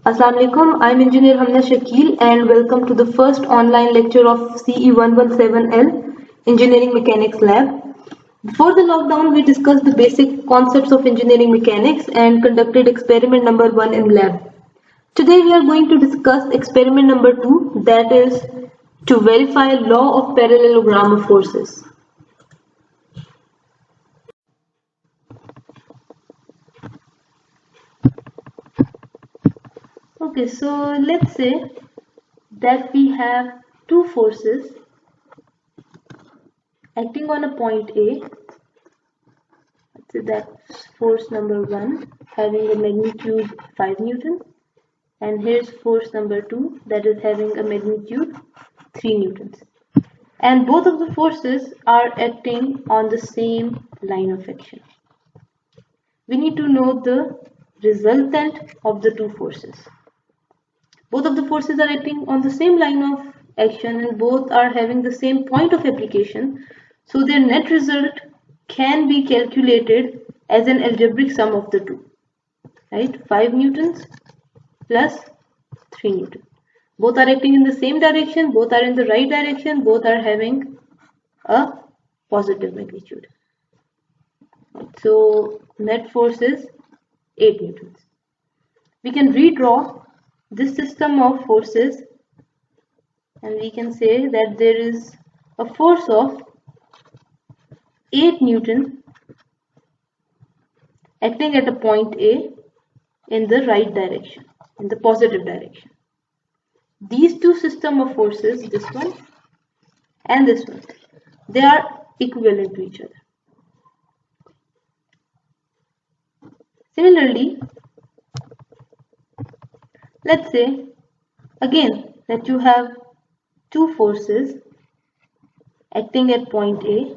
Assalamu alaikum. I'm Engineer Hamna Shakil and welcome to the first online lecture of CE 117L Engineering Mechanics Lab. Before the lockdown, we discussed the basic concepts of engineering mechanics and conducted experiment number 1 in lab. Today we are going to discuss experiment number 2, that is to verify law of parallelogram of forces. Okay, so let's say that we have two forces acting on a point A. Let's say that's force number 1 having a magnitude 5 Newton, and here's force number 2 that is having a magnitude 3 Newtons. And both of the forces are acting on the same line of action. We need to know the resultant of the two forces. Both of the forces are acting on the same line of action and both are having the same point of application, so their net result can be calculated as an algebraic sum of the two, right? 5 newtons plus 3 newton. Both are acting in the same direction, both are in the right direction, both are having a positive magnitude. So net force is 8 newtons. We can redraw this system of forces and we can say that there is a force of 8 Newton acting at a point A in the right direction, in the positive direction. These two system of forces, this one and this one, they are equivalent to each other. Similarly, let's say again that you have two forces acting at point A.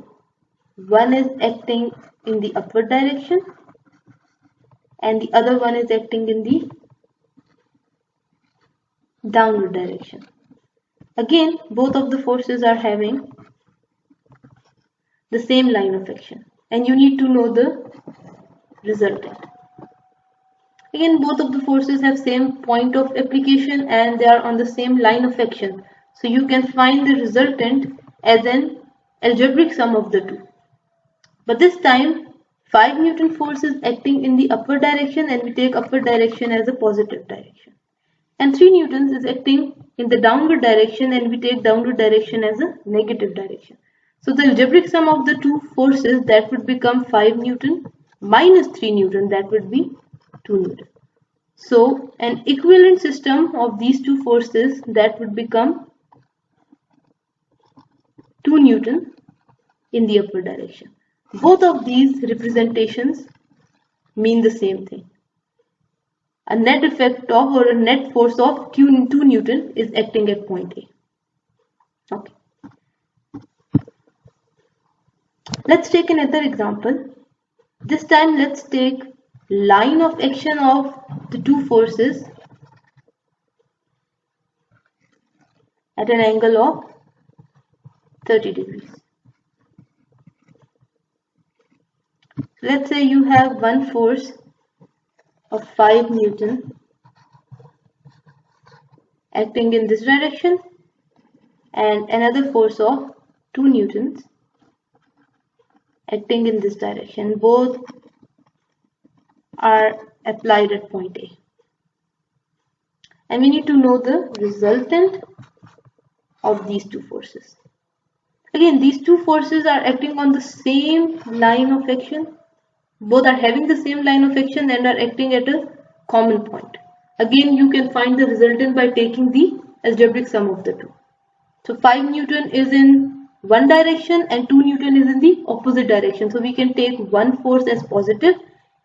One is acting in the upward direction and the other one is acting in the downward direction. Again, both of the forces are having the same line of action and you need to know the resultant. Again, both of the forces have same point of application and they are on the same line of action. So you can find the resultant as an algebraic sum of the two. But this time 5 Newton force is acting in the upward direction and we take upward direction as a positive direction. And 3 Newtons is acting in the downward direction and we take downward direction as a negative direction. So the algebraic sum of the two forces, that would become 5 Newton minus 3 Newton, that would be 2 Newton. So an equivalent system of these two forces, that would become 2 Newton in the upward direction. Both of these representations mean the same thing. A net effect of or a net force of 2 Newton is acting at point A. Okay. Let's take another example. This time let's take line of action of the two forces at an angle of 30 degrees. Let's say you have one force of 5 Newton acting in this direction and another force of 2 Newtons acting in this direction. Both are applied at point A. And we need to know the resultant of these two forces. Again, these two forces are acting on the same line of action. Both are having the same line of action and are acting at a common point. Again, you can find the resultant by taking the algebraic sum of the two. So 5 Newton is in one direction and 2 Newton is in the opposite direction. So we can take one force as positive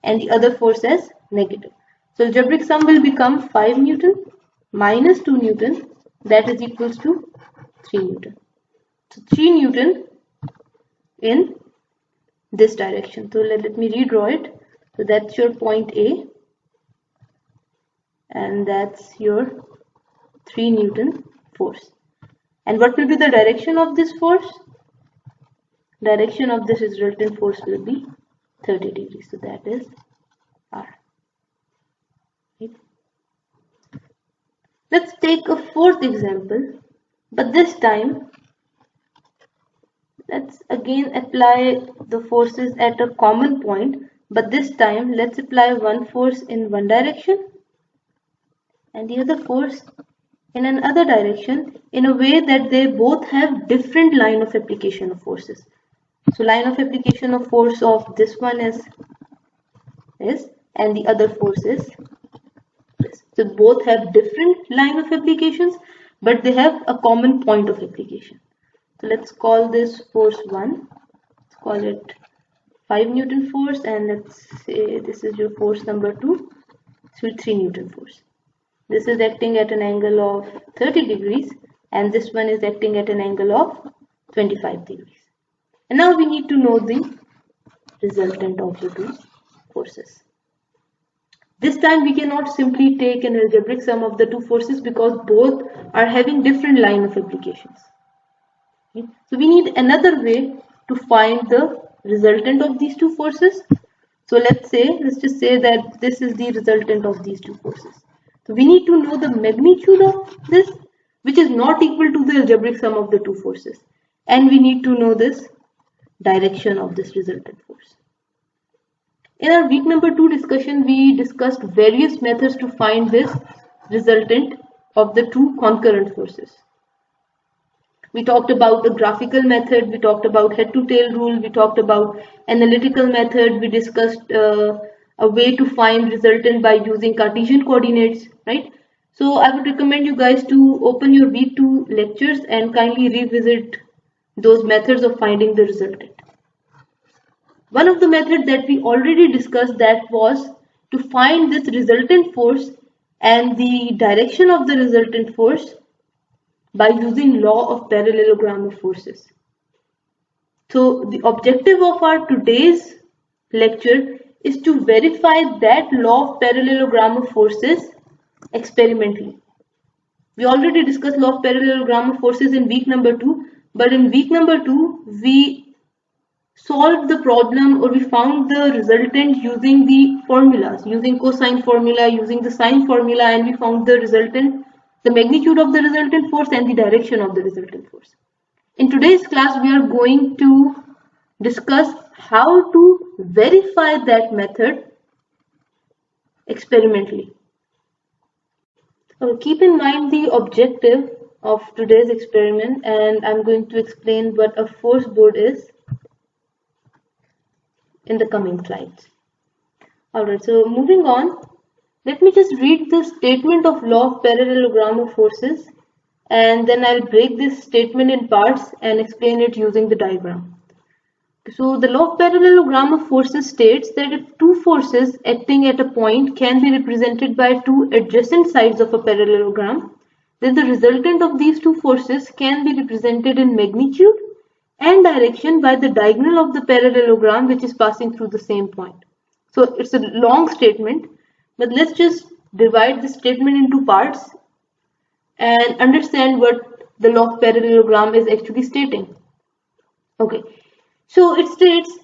and the other force as negative. So algebraic sum will become 5 Newton minus 2 Newton, that is equals to 3 Newton. So 3 Newton in this direction. So let me redraw it. So that's your point A and that's your 3 Newton force. And what will be the direction of this force? Direction of this resultant force will be 30 degrees. So that is R. Right? Let's take a fourth example, but this time let's again apply the forces at a common point, but this time let's apply one force in one direction and the other force in another direction in a way that they both have different line of application of forces. So line of application of force of this one is this and the other force is this. So both have different line of applications, but they have a common point of application. So let's call this force 1. Let's call it 5 Newton force, and let's say this is your force number 2. So 3 Newton force. This is acting at an angle of 30 degrees and this one is acting at an angle of 25 degrees. And now we need to know the resultant of the two forces. This time we cannot simply take an algebraic sum of the two forces because both are having different line of applications. Okay? So we need another way to find the resultant of these two forces. So let's just say that this is the resultant of these two forces. So we need to know the magnitude of this, which is not equal to the algebraic sum of the two forces. And we need to know this direction of this resultant force. In our week number 2 discussion, we discussed various methods to find this resultant of the two concurrent forces. We talked about a graphical method, we talked about head to tail rule, we talked about analytical method, we discussed a way to find resultant by using Cartesian coordinates, right? So I would recommend you guys to open your week 2 lectures and kindly revisit those methods of finding the resultant. One of the methods that we already discussed that was to find this resultant force and the direction of the resultant force by using law of parallelogram of forces. So the objective of our today's lecture is to verify that law of parallelogram of forces experimentally. We already discussed law of parallelogram of forces in week number 2, but in week number 2 we solved the problem, or we found the resultant using the formulas, using cosine formula, using the sine formula, and we found the resultant, the magnitude of the resultant force and the direction of the resultant force. In today's class we are going to discuss how to verify that method experimentally. So keep in mind the objective of today's experiment, and I'm going to explain what a force board is in the coming slides. Alright, so moving on, let me just read the statement of law of parallelogram of forces, and then I'll break this statement in parts and explain it using the diagram. So the law of parallelogram of forces states that if two forces acting at a point can be represented by two adjacent sides of a parallelogram, then the resultant of these two forces can be represented in magnitude and direction by the diagonal of the parallelogram which is passing through the same point. So it's a long statement, but let's just divide the statement into parts and understand what the law of parallelogram is actually stating. Okay, so it states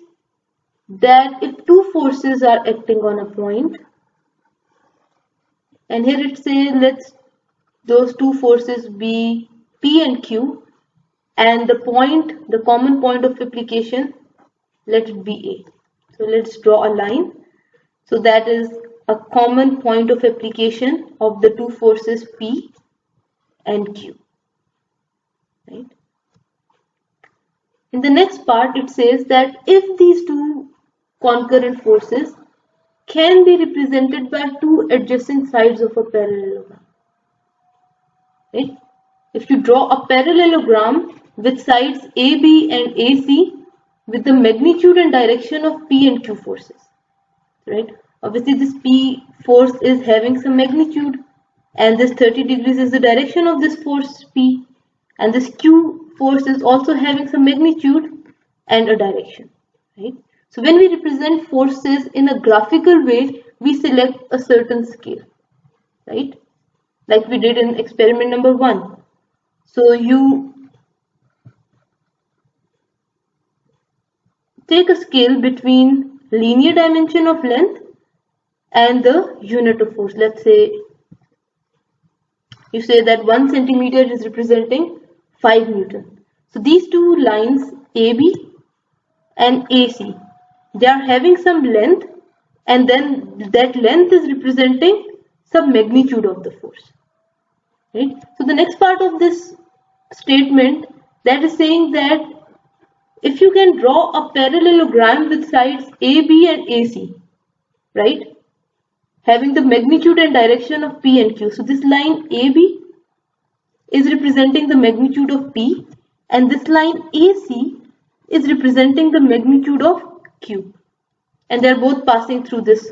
that if two forces are acting on a point, and here it says let's those two forces be P and Q, and the common point of application, let it be A. So let's draw a line. So that is a common point of application of the two forces P and Q. Right? In the next part, it says that if these two concurrent forces can be represented by two adjacent sides of a parallelogram. Right? If you draw a parallelogram with sides AB and AC with the magnitude and direction of P and Q forces, right? Obviously this P force is having some magnitude, and this 30 degrees is the direction of this force P, and this Q force is also having some magnitude and a direction, right? So when we represent forces in a graphical way, we select a certain scale, right? Like we did in experiment number 1. So you take a scale between linear dimension of length and the unit of force. Let's say You say that 1 centimeter is representing 5 Newton. So these two lines AB and AC, they are having some length, and then that length is representing some magnitude of the force. Right? So the next part of this statement, that is saying that if you can draw a parallelogram with sides AB and AC, right, having the magnitude and direction of P and Q. So this line AB is representing the magnitude of P, and this line AC is representing the magnitude of Q, and they are both passing through this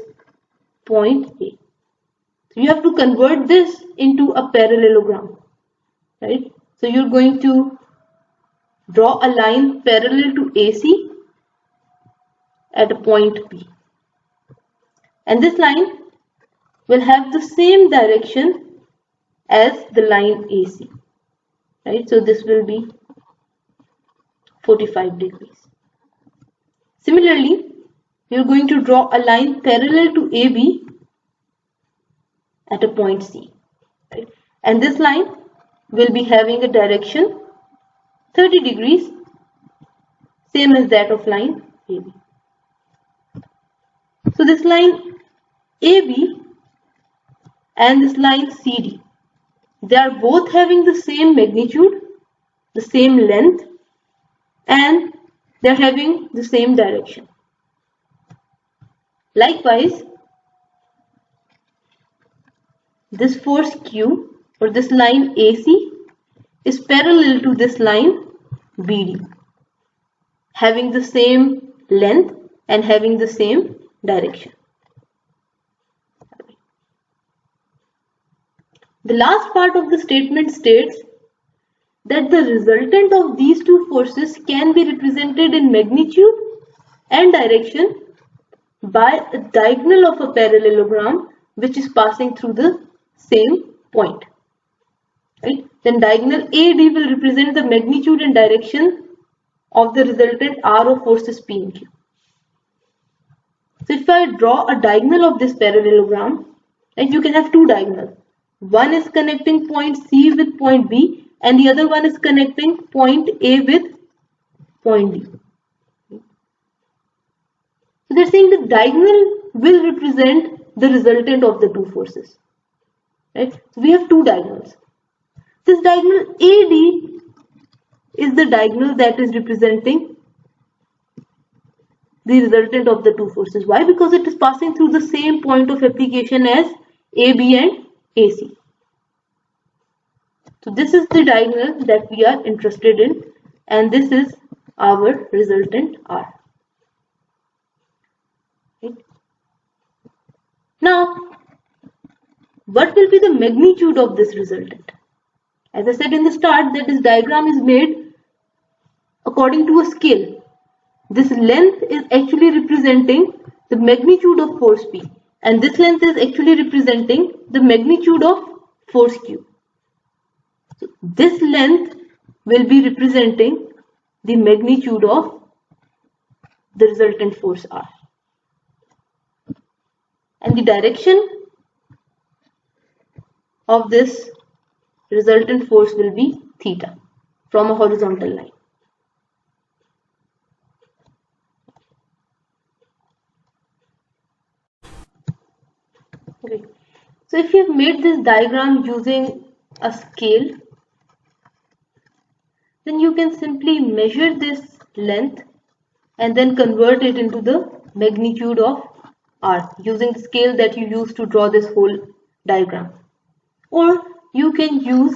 point A. So you have to convert this into a parallelogram, right? So you're going to draw a line parallel to AC at a point P, and this line will have the same direction as the line AC, right? So this will be 45 degrees. Similarly, you're going to draw a line parallel to AB at a point C, right? And this line will be having a direction 30 degrees, same as that of line AB. So this line AB and this line CD, they are both having the same magnitude, the same length, and they are having the same direction. Likewise, this force Q, or this line AC, is parallel to this line BD, having the same length and having the same direction. The last part of the statement states that the resultant of these two forces can be represented in magnitude and direction by a diagonal of a parallelogram which is passing through the same point. Right? Then diagonal AD will represent the magnitude and direction of the resultant R of forces P and Q. So if I draw a diagonal of this parallelogram, right, you can have two diagonals. One is connecting point C with point B, and the other one is connecting point A with point D. So they're saying the diagonal will represent the resultant of the two forces. Right? So we have two diagonals. This diagonal AD is the diagonal that is representing the resultant of the two forces. Why? Because it is passing through the same point of application as AB and AC. So this is the diagonal that we are interested in, and this is our resultant R. Right? Now, what will be the magnitude of this resultant? As I said in the start, that this diagram is made according to a scale. This length is actually representing the magnitude of force P, and this length is actually representing the magnitude of force Q. So this length will be representing the magnitude of the resultant force R, and the direction of this resultant force will be theta from a horizontal line. Okay. So if you have made this diagram using a scale, then you can simply measure this length and then convert it into the magnitude of R using the scale that you use to draw this whole diagram. Or you can use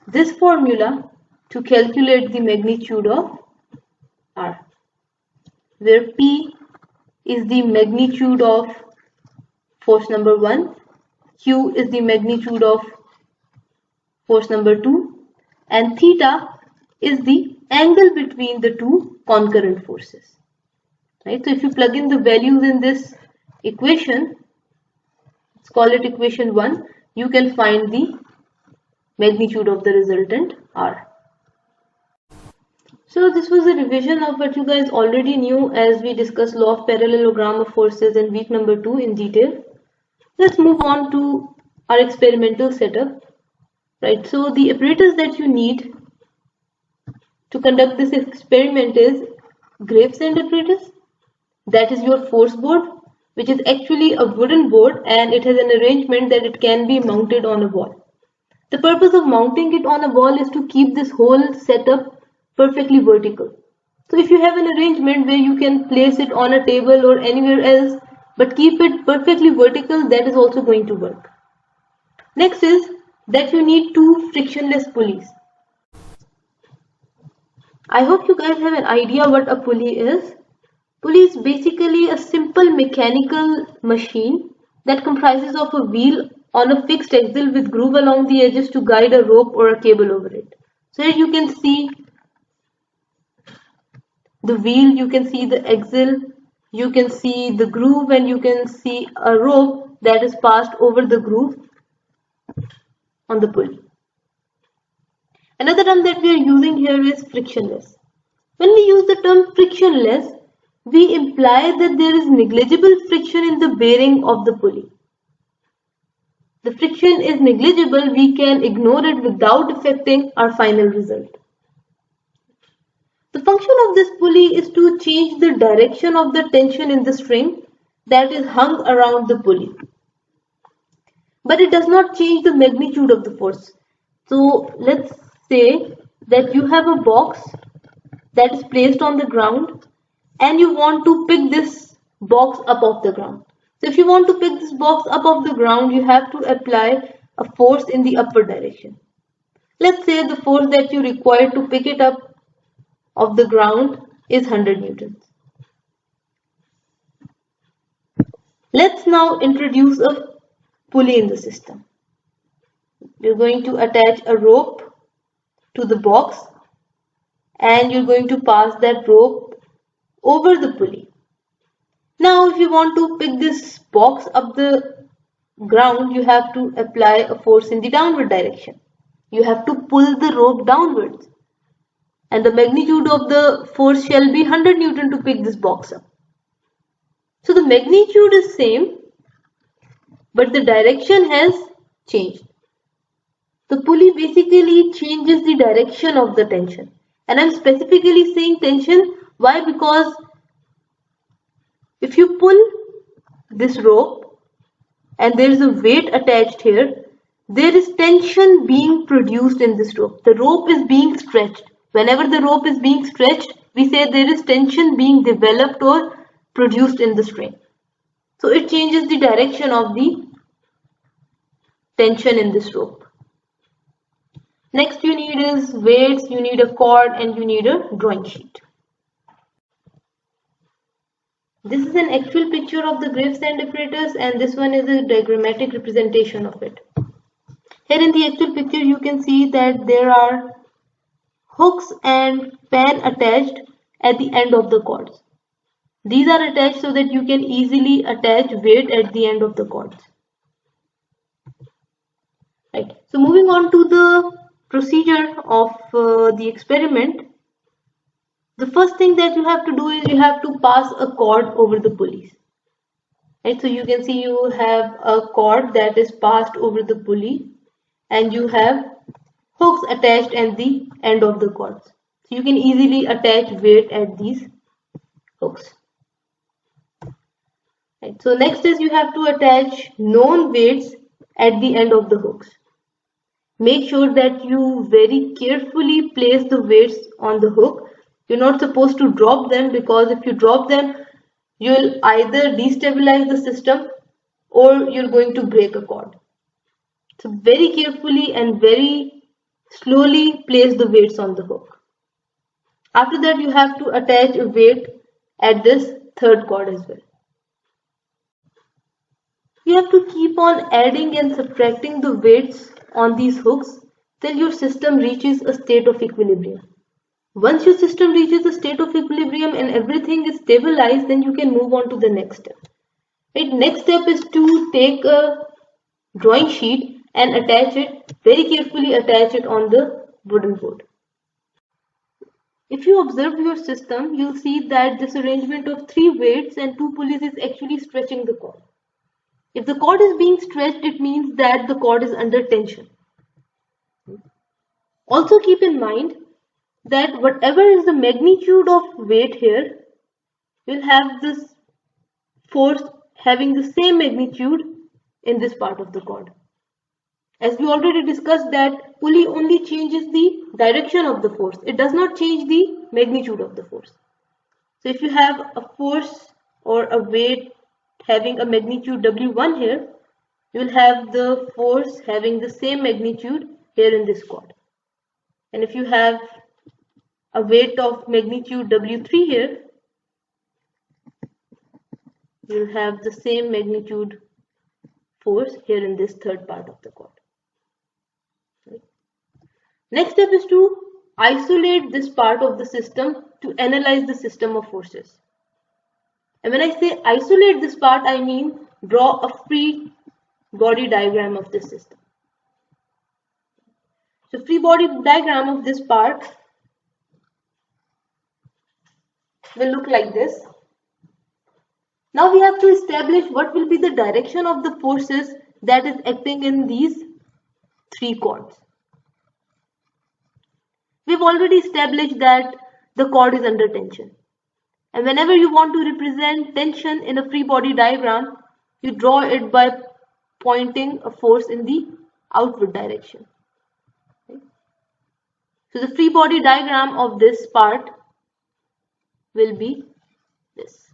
this formula to calculate the magnitude of R, where P is the magnitude of force number 1, Q is the magnitude of force number 2, and theta is the angle between the two concurrent forces. Right? So if you plug in the values in this equation, let's call it equation 1, you can find the magnitude of the resultant R. So this was a revision of what you guys already knew as we discussed law of parallelogram of forces in week number 2 in detail. Let's move on to our experimental setup. Right, so the apparatus that you need to conduct this experiment is gravesend apparatus, that is your force board, which is actually a wooden board and it has an arrangement that it can be mounted on a wall. The purpose of mounting it on a wall is to keep this whole setup perfectly vertical. So if you have an arrangement where you can place it on a table or anywhere else but keep it perfectly vertical, that is also going to work. Next is that you need two frictionless pulleys. I hope you guys have an idea what a pulley is. Pulley is basically a simple mechanical machine that comprises of a wheel on a fixed axle with groove along the edges to guide a rope or a cable over it. So here you can see the wheel, you can see the axle, you can see the groove, and you can see a rope that is passed over the groove on the pulley. Another term that we are using here is frictionless. When we use the term frictionless, we imply that there is negligible friction in the bearing of the pulley. The friction is negligible, we can ignore it without affecting our final result. The function of this pulley is to change the direction of the tension in the string that is hung around the pulley. But it does not change the magnitude of the force. So let's say that you have a box that is placed on the ground and you want to pick this box up off the ground. So if you want to pick this box up off the ground, you have to apply a force in the upward direction. Let's say the force that you require to pick it up off the ground is 100 newtons. Let's now introduce a pulley in the system. You're going to attach a rope to the box and you're going to pass that rope over the pulley. Now if you want to pick this box up the ground, you have to apply a force in the downward direction. You have to pull the rope downwards and the magnitude of the force shall be 100 Newton to pick this box up. So the magnitude is same, but the direction has changed. The pulley basically changes the direction of the tension. And I'm specifically saying tension. Why? Because if you pull this rope and there is a weight attached here, there is tension being produced in this rope. The rope is being stretched. Whenever the rope is being stretched, we say there is tension being developed or produced in the string. So it changes the direction of the tension in this rope. Next you need is weights, you need a cord, and you need a drawing sheet. This is an actual picture of the gravesend apparatus and this one is a diagrammatic representation of it. Here in the actual picture you can see that there are hooks and pan attached at the end of the cords. These are attached so that you can easily attach weight at the end of the cords. Right. So moving on to the procedure of the experiment, the first thing that you have to do is you have to pass a cord over the pulleys. Right. So you can see you have a cord that is passed over the pulley and you have hooks attached at the end of the cords. So you can easily attach weight at these hooks. Right. So next is you have to attach known weights at the end of the hooks. Make sure that you very carefully place the weights on the hook. You're not supposed to drop them because if you drop them, you'll either destabilize the system or you're going to break a cord. So very carefully and very slowly place the weights on the hook. After that, you have to attach a weight at this third cord as well. You have to keep on adding and subtracting the weights on these hooks till your system reaches a state of equilibrium. Once your system reaches a state of equilibrium and everything is stabilized, then you can move on to the next step. Right? Next step is to take a drawing sheet and attach it, very carefully attach it on the wooden board. If you observe your system, you'll see that this arrangement of 3 weights and 2 pulleys is actually stretching the cord. If the cord is being stretched, it means that the cord is under tension. Also keep in mind that whatever is the magnitude of weight here will have this force having the same magnitude in this part of the cord. As we already discussed, that pulley only changes the direction of the force. It does not change the magnitude of the force. So if you have a force or a weight having a magnitude W1 here, you will have the force having the same magnitude here in this cord. And if you have a weight of magnitude W3 here, you will have the same magnitude force here in this third part of the cord. Next step is to isolate this part of the system to analyze the system of forces. And when I say isolate this part, I mean draw a free body diagram of this system. So free body diagram of this part will look like this. Now we have to establish what will be the direction of the forces that is acting in these three cords. We've already established that the cord is under tension. And whenever you want to represent tension in a free body diagram, you draw it by pointing a force in the outward direction. Okay. So the free body diagram of this part will be this.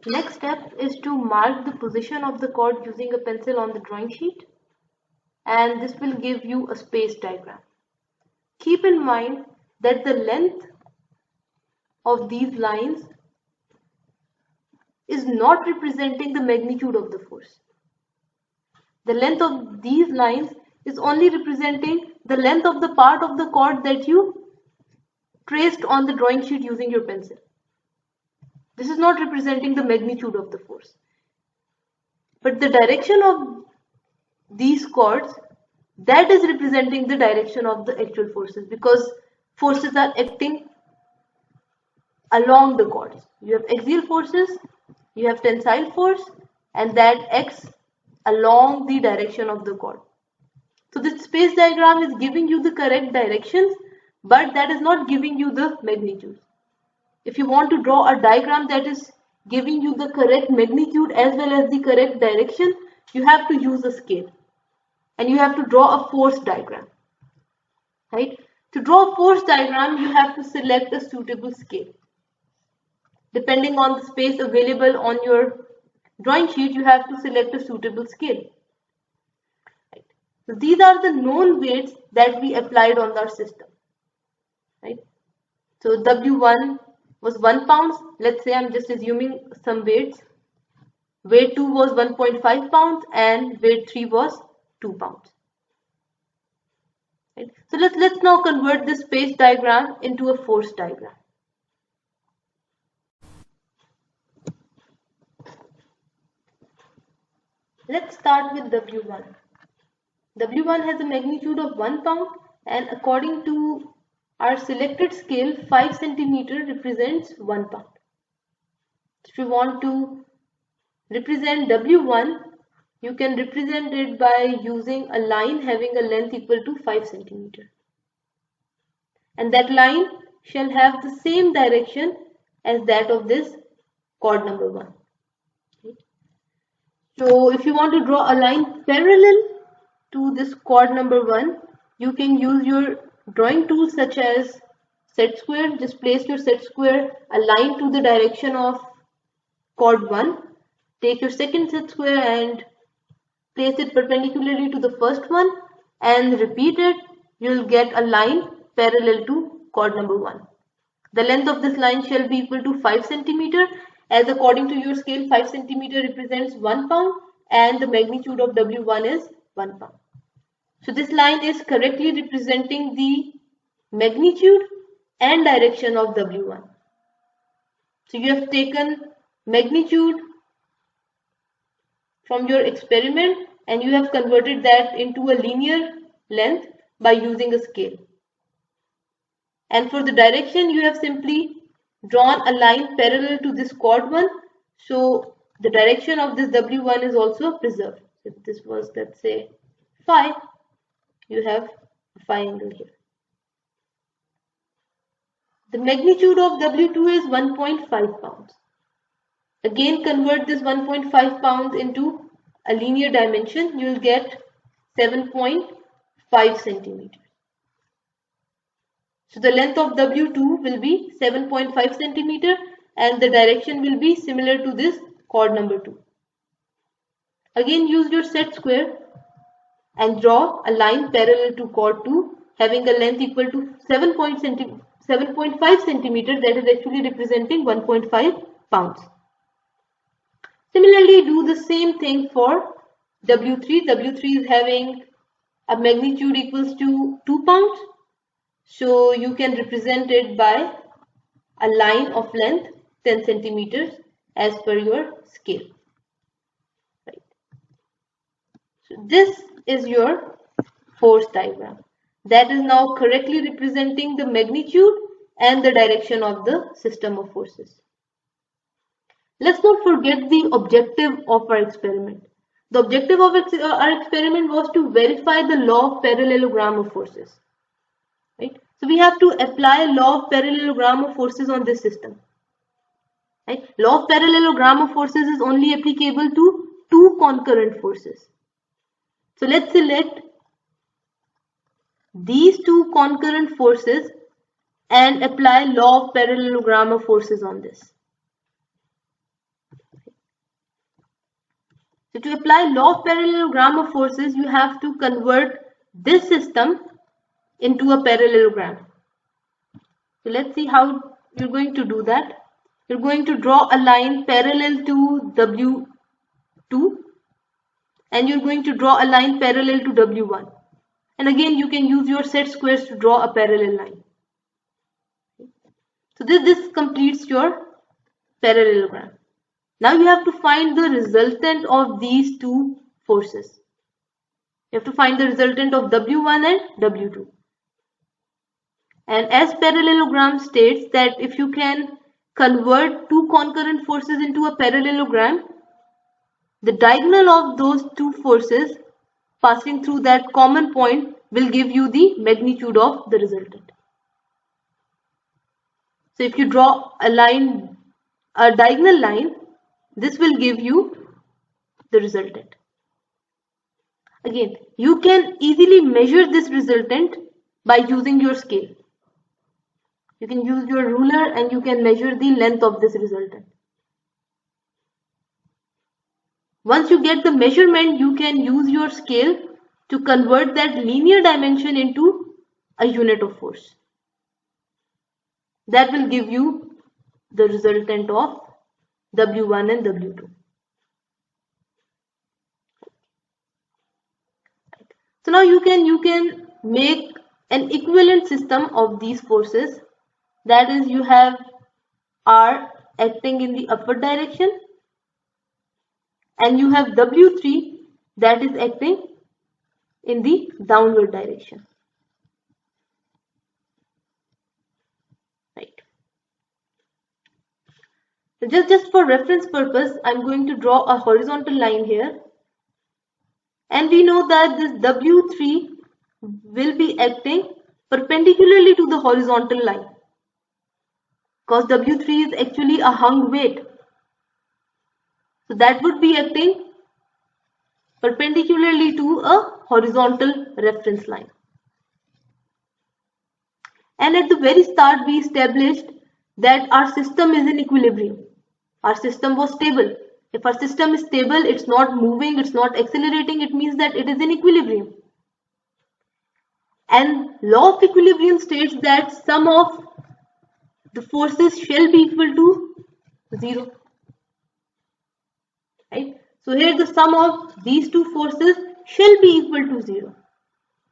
Next step is to mark the position of the cord using a pencil on the drawing sheet, and this will give you a space diagram. Keep in mind that the length of these lines is not representing the magnitude of the force. The length of these lines is only representing the length of the part of the cord that you traced on the drawing sheet using your pencil. This is not representing the magnitude of the force. But the direction of these cords, that is representing the direction of the actual forces, because forces are acting along the cords. You have axial forces, you have tensile force, and that acts along the direction of the cord. So this space diagram is giving you the correct directions, but that is not giving you the magnitude. If you want to draw a diagram that is giving you the correct magnitude as well as the correct direction, you have to use a scale. And you have to draw a force diagram. Right? To draw a force diagram, you have to select a suitable scale. Depending on the space available on your drawing sheet, you have to select a suitable scale. Right? So these are the known weights that we applied on our system. Right? So W1 was 1 pound. Let's say I'm just assuming some weights. Weight 2 was 1.5 pounds and weight 3 was 2 pounds. Right? So let's now convert this space diagram into a force diagram. Let's start with W1. W1 has a magnitude of 1 pound, and according to our selected scale, 5 centimeter represents 1 pound. If you want to represent W1, you can represent it by using a line having a length equal to 5 centimeter. And that line shall have the same direction as that of this cord number 1. So if you want to draw a line parallel to this cord number 1, you can use your drawing tools such as set square. Just place your set square aligned to the direction of cord 1. Take your second set square and place it perpendicularly to the first one and repeat it. You will get a line parallel to cord number 1. The length of this line shall be equal to 5 centimeter, as according to your scale 5 centimeter represents 1 pound and the magnitude of W1 is 1 pound. So this line is correctly representing the magnitude and direction of W1. So you have taken magnitude from your experiment and you have converted that into a linear length by using a scale. And for the direction, you have simply drawn a line parallel to this cord 1. So the direction of this W1 is also preserved. If this was, let's say, phi, you have a phi angle here. The magnitude of W2 is 1.5 pounds. Again, convert this 1.5 pounds into a linear dimension. You will get 7.5 centimeters. So the length of W2 will be 7.5 centimeter and the direction will be similar to this chord number 2. Again, use your set square and draw a line parallel to chord 2 having a length equal to 7.5 centimeter, that is actually representing 1.5 pounds. Similarly, do the same thing for W3. W3 is having a magnitude equals to 2 pounds. So you can represent it by a line of length 10 centimeters as per your scale. Right. So this is your force diagram. That is now correctly representing the magnitude and the direction of the system of forces. Let's not forget the objective of our experiment. The objective of our experiment was to verify the law of parallelogram of forces. Right? So we have to apply law of parallelogram of forces on this system. Right? Law of parallelogram of forces is only applicable to two concurrent forces. So let's select these two concurrent forces and apply law of parallelogram of forces on this. So to apply law of parallelogram of forces, you have to convert this system into a parallelogram. So let's see how you're going to do that. You're going to draw a line parallel to W2 and you're going to draw a line parallel to W1. And again, you can use your set squares to draw a parallel line. So this completes your parallelogram. Now you have to find the resultant of these two forces. You have to find the resultant of W1 and W2. And as parallelogram states that if you can convert two concurrent forces into a parallelogram, the diagonal of those two forces passing through that common point will give you the magnitude of the resultant. So if you draw a line, a diagonal line, this will give you the resultant. Again, you can easily measure this resultant by using your scale. You can use your ruler and you can measure the length of this resultant. Once you get the measurement, you can use your scale to convert that linear dimension into a unit of force. That will give you the resultant of W1 and W2. So now you can make an equivalent system of these forces. That is, you have R acting in the upward direction and you have W3 that is acting in the downward direction. Right. So just for reference purpose, I'm going to draw a horizontal line here. And we know that this W3 will be acting perpendicularly to the horizontal line. Because W3 is actually a hung weight. So that would be acting perpendicularly to a horizontal reference line. And at the very start we established that our system is in equilibrium. Our system was stable. If our system is stable, it's not moving, it's not accelerating, it means that it is in equilibrium. And law of equilibrium states that sum of the forces shall be equal to 0. Right? So here the sum of these two forces shall be equal to 0.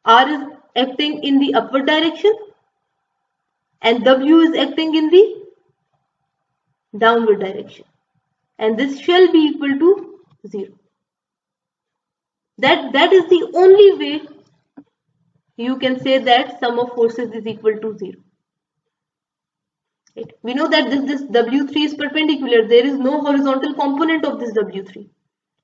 R is acting in the upward direction and W is acting in the downward direction. And this shall be equal to 0. That is the only way you can say that sum of forces is equal to 0. Right? We know that this W3 is perpendicular. There is no horizontal component of this W3.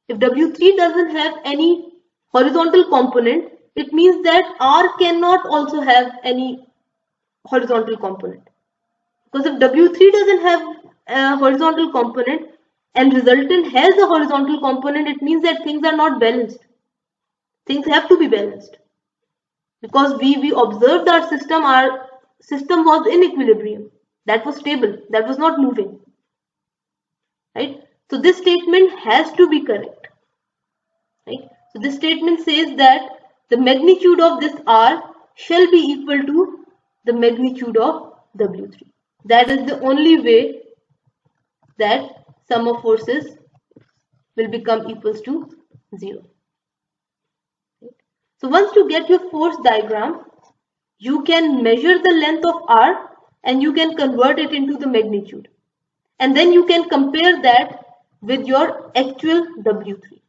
If W3 doesn't have any horizontal component, it means that R cannot also have any horizontal component. Because if W3 doesn't have a horizontal component and resultant has a horizontal component, it means that things are not balanced. Things have to be balanced. Because we observed our system was in equilibrium. That was stable. That was not moving. Right? So this statement has to be correct. Right? So this statement says that the magnitude of this R shall be equal to the magnitude of W3. That is the only way that sum of forces will become equals to 0. So once you get your force diagram, you can measure the length of R and you can convert it into the magnitude. And then you can compare that with your actual W3.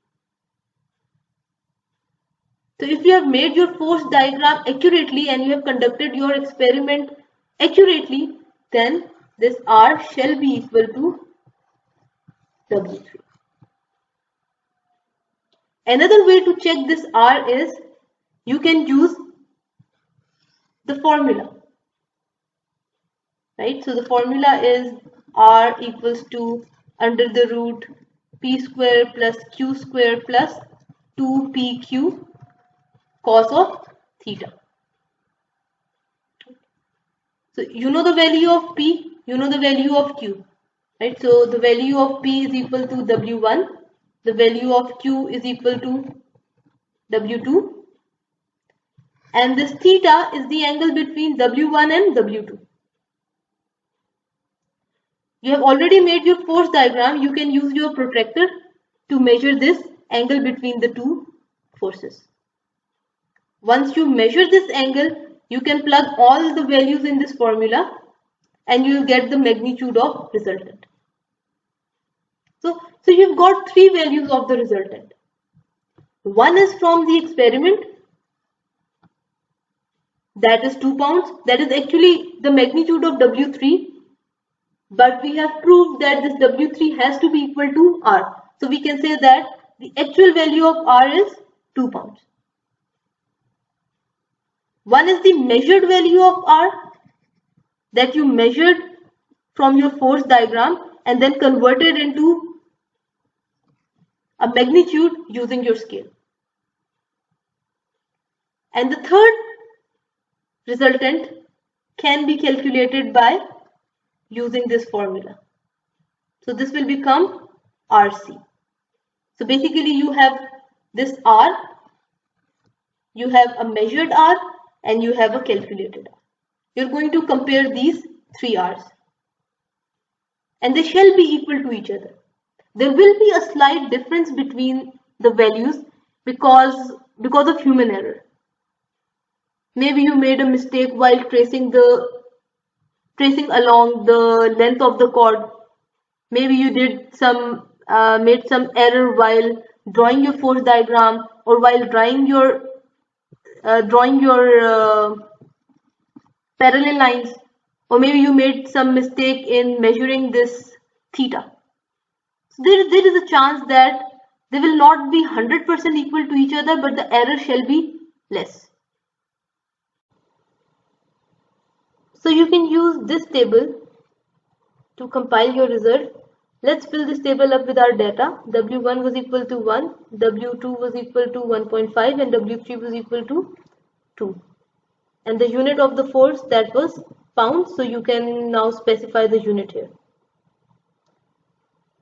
So if you have made your force diagram accurately and you have conducted your experiment accurately, then this R shall be equal to W3. Another way to check this R is you can use the formula. Right? So the formula is R equals to under the root P square plus Q square plus 2PQ cos of theta. So you know the value of P, you know the value of Q. Right? So the value of P is equal to W1, the value of Q is equal to W2, and this theta is the angle between W1 and W2. You have already made your force diagram. You can use your protractor to measure this angle between the two forces. Once you measure this angle, you can plug all the values in this formula and you will get the magnitude of resultant. So you've got three values of the resultant. One is from the experiment, that is 2 pounds. That is actually the magnitude of W3. But we have proved that this W3 has to be equal to R. So we can say that the actual value of R is 2 pounds. One is the measured value of R that you measured from your force diagram and then converted into a magnitude using your scale. And the third resultant can be calculated by using this formula. So this will become RC. So basically you have this R, you have a measured R, and you have a calculated R. You're going to compare these three R's. And they shall be equal to each other. There will be a slight difference between the values because of human error. Maybe you made a mistake while tracing along the length of the chord. Maybe you did made some error while drawing your force diagram or while drawing your parallel lines, or maybe you made some mistake in measuring this theta. So there is a chance that they will not be 100% equal to each other, but the error shall be less. So you can use this table to compile your result. Let's fill this table up with our data. W1 was equal to 1, W2 was equal to 1.5, and W3 was equal to 2. And the unit of the force, that was pounds, so you can now specify the unit here.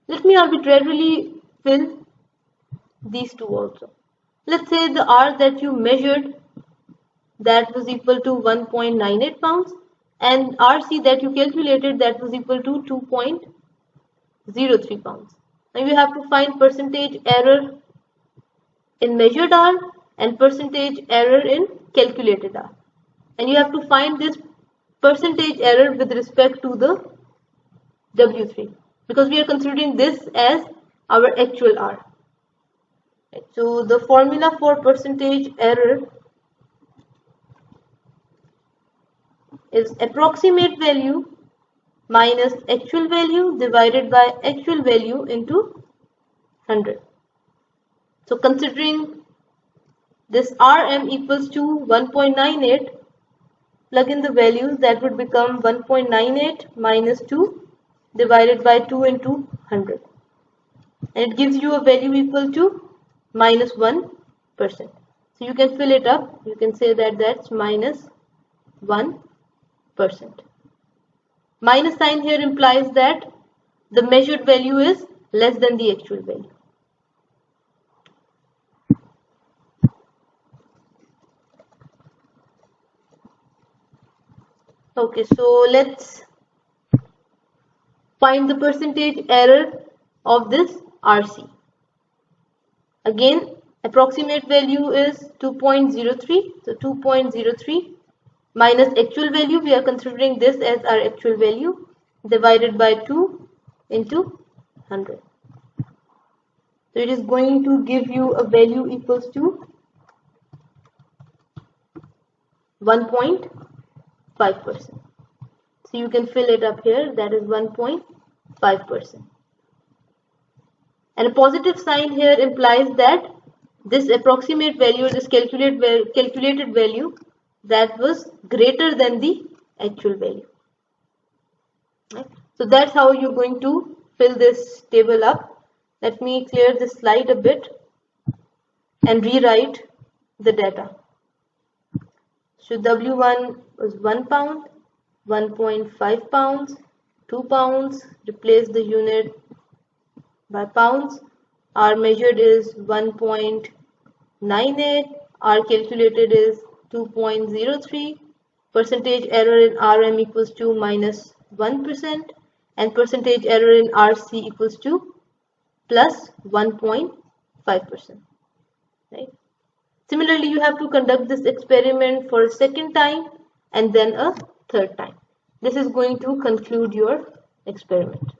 Let me arbitrarily fill these two also. Let's say the R that you measured, that was equal to 1.98 pounds, and RC that you calculated, that was equal to 2.03 pounds. Now you have to find percentage error in measured R and percentage error in calculated R. And you have to find this percentage error with respect to the W3, because we are considering this as our actual R. So the formula for percentage error is approximate value minus actual value divided by actual value into 100. So considering this Rm equals to 1.98, plug in the values, that would become 1.98 minus 2 divided by 2 into 100. And it gives you a value equal to minus 1%. So you can fill it up. You can say that that's minus 1%. Minus sign here implies that the measured value is less than the actual value. Okay, so let's find the percentage error of this RC. Again, approximate value is 2.03. So 2.03 minus actual value, we are considering this as our actual value, divided by 2 into 100. So it is going to give you a value equals to 1.5%. So you can fill it up here, that is 1.5%. And a positive sign here implies that this approximate value, this calculated value, that was greater than the actual value. Right? So that's how you're going to fill this table up. Let me clear this slide a bit and rewrite the data. So W1 was 1 pound, 1.5 pounds, 2 pounds, replace the unit by pounds. R measured is 1.98, R calculated is 2.03, percentage error in RM equals to minus 1%, and percentage error in RC equals to plus 1.5%. Right? Similarly, you have to conduct this experiment for a second time and then a third time. This is going to conclude your experiment.